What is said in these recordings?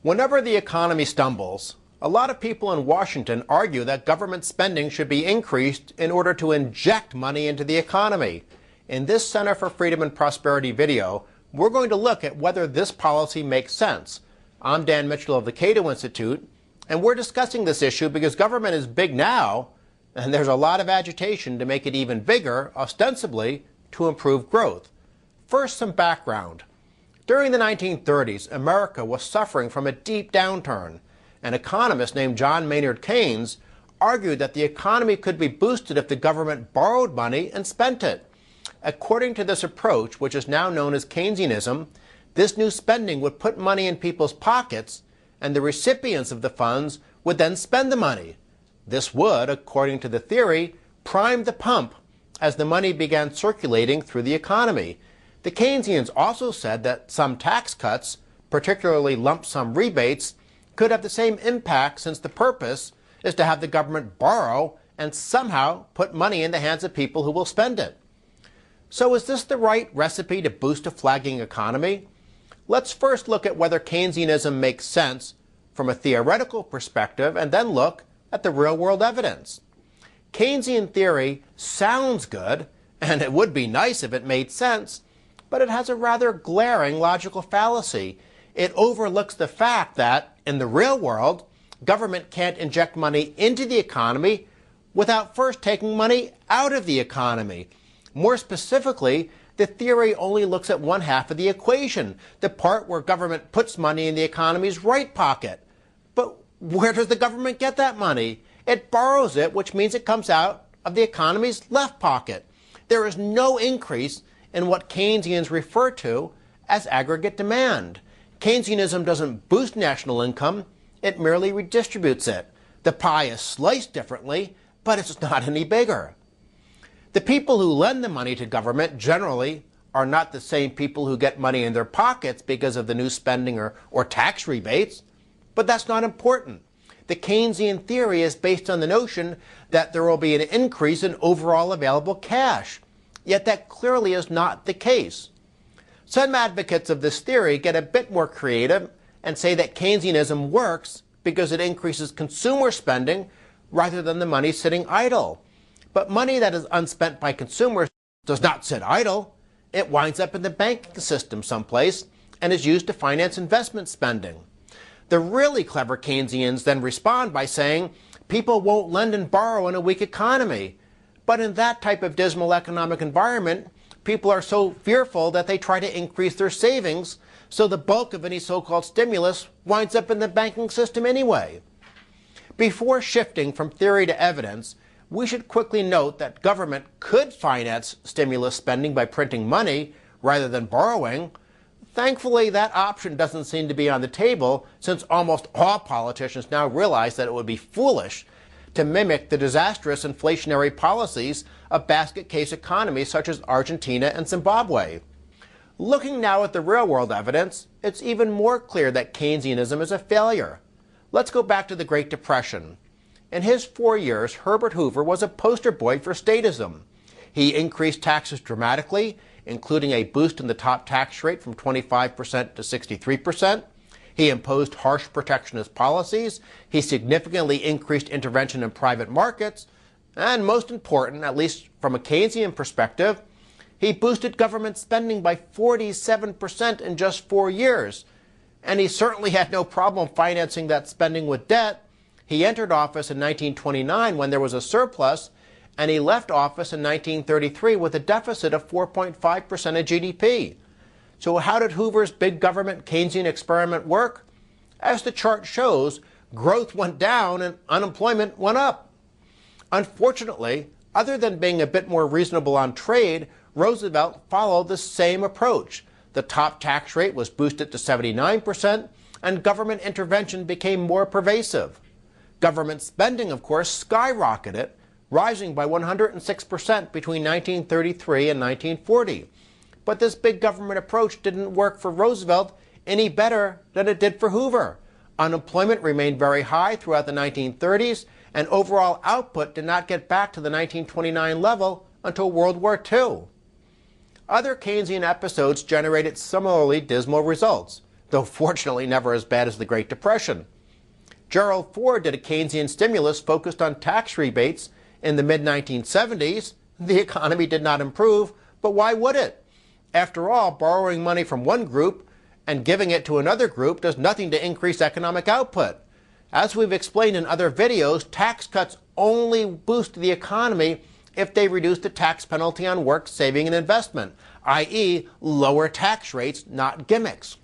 Whenever the economy stumbles, a lot of people in Washington argue that government spending should be increased in order to inject money into the economy. In this Center for Freedom and Prosperity video, we're going to look at whether this policy makes sense. I'm Dan Mitchell of the Cato Institute, and we're discussing this issue because government is big now, and there's a lot of agitation to make it even bigger, ostensibly to improve growth. First, some background. During the 1930s, America was suffering from a deep downturn. An economist named John Maynard Keynes argued that the economy could be boosted if the government borrowed money and spent it. According to this approach, which is now known as Keynesianism, this new spending would put money in people's pockets, and the recipients of the funds would then spend the money. This would, according to the theory, prime the pump as the money began circulating through the economy. The Keynesians also said that some tax cuts, particularly lump sum rebates, could have the same impact since the purpose is to have the government borrow and somehow put money in the hands of people who will spend it. So is this the right recipe to boost a flagging economy? Let's first look at whether Keynesianism makes sense from a theoretical perspective and then look at the real-world evidence. Keynesian theory sounds good, and it would be nice if it made sense, but it has a rather glaring logical fallacy. It overlooks the fact that, in the real world, government can't inject money into the economy without first taking money out of the economy. More specifically, the theory only looks at one half of the equation, the part where government puts money in the economy's right pocket. But where does the government get that money? It borrows it, which means it comes out of the economy's left pocket. There is no increase in what Keynesians refer to as aggregate demand. Keynesianism doesn't boost national income, it merely redistributes it. The pie is sliced differently, but it's not any bigger. The people who lend the money to government generally are not the same people who get money in their pockets because of the new spending or tax rebates, but that's not important. The Keynesian theory is based on the notion that there will be an increase in overall available cash. Yet that clearly is not the case. Some advocates of this theory get a bit more creative and say that Keynesianism works because it increases consumer spending rather than the money sitting idle. But money that is unspent by consumers does not sit idle. It winds up in the banking system someplace and is used to finance investment spending. The really clever Keynesians then respond by saying people won't lend and borrow in a weak economy. But in that type of dismal economic environment, people are so fearful that they try to increase their savings, so the bulk of any so-called stimulus winds up in the banking system anyway. Before shifting from theory to evidence, we should quickly note that government could finance stimulus spending by printing money rather than borrowing. Thankfully, that option doesn't seem to be on the table, since almost all politicians now realize that it would be foolish to mimic the disastrous inflationary policies of basket case economies such as Argentina and Zimbabwe. Looking now at the real-world evidence, it's even more clear that Keynesianism is a failure. Let's go back to the Great Depression. In his 4 years, Herbert Hoover was a poster boy for statism. He increased taxes dramatically, including a boost in the top tax rate from 25% to 63%. He imposed harsh protectionist policies. He significantly increased intervention in private markets. And most important, at least from a Keynesian perspective, he boosted government spending by 47% in just 4 years. And he certainly had no problem financing that spending with debt. He entered office in 1929 when there was a surplus, and he left office in 1933 with a deficit of 4.5% of GDP. So how did Hoover's big government Keynesian experiment work? As the chart shows, growth went down and unemployment went up. Unfortunately, other than being a bit more reasonable on trade, Roosevelt followed the same approach. The top tax rate was boosted to 79%, and government intervention became more pervasive. Government spending, of course, skyrocketed, rising by 106% between 1933 and 1940. But this big government approach didn't work for Roosevelt any better than it did for Hoover. Unemployment remained very high throughout the 1930s, and overall output did not get back to the 1929 level until World War II. Other Keynesian episodes generated similarly dismal results. though fortunately never as bad as the Great Depression. Gerald Ford did a Keynesian stimulus focused on tax rebates in the mid-1970s. The economy did not improve, but why would it? After all, borrowing money from one group and giving it to another group does nothing to increase economic output. As we've explained in other videos, tax cuts only boost the economy if they reduce the tax penalty on work, saving, and investment, i.e. lower tax rates, not gimmicks.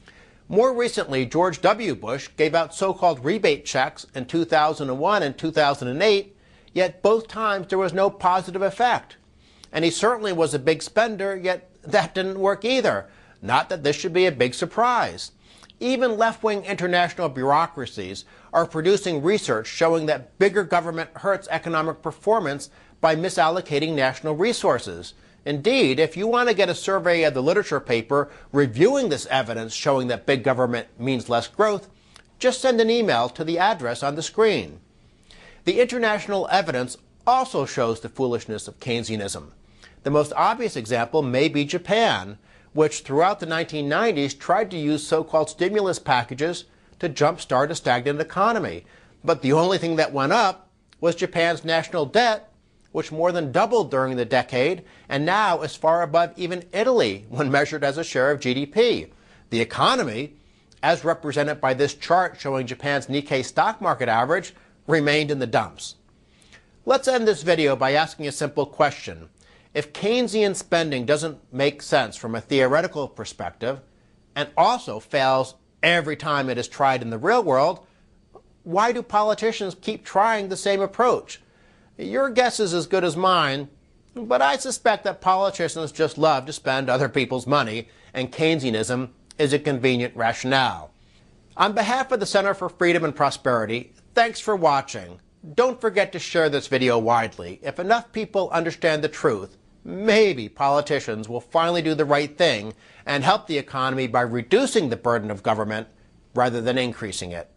More recently, George W. Bush gave out so-called rebate checks in 2001 and 2008, yet both times there was no positive effect. And he certainly was a big spender, yet that didn't work either. Not that this should be a big surprise. Even left-wing international bureaucracies are producing research showing that bigger government hurts economic performance by misallocating national resources. Indeed, if you want to get a survey of the literature paper reviewing this evidence showing that big government means less growth, just send an email to the address on the screen. The international evidence also shows the foolishness of Keynesianism. The most obvious example may be Japan, which throughout the 1990s tried to use so-called stimulus packages to jumpstart a stagnant economy. But the only thing that went up was Japan's national debt, which more than doubled during the decade and now is far above even Italy when measured as a share of GDP. The economy, as represented by this chart showing Japan's Nikkei stock market average, remained in the dumps. Let's end this video by asking a simple question. If Keynesian spending doesn't make sense from a theoretical perspective and also fails every time it is tried in the real world, why do politicians keep trying the same approach? Your guess is as good as mine, but I suspect that politicians just love to spend other people's money, and Keynesianism is a convenient rationale. On behalf of the Center for Freedom and Prosperity, thanks for watching. Don't forget to share this video widely. If enough people understand the truth, maybe politicians will finally do the right thing and help the economy by reducing the burden of government rather than increasing it.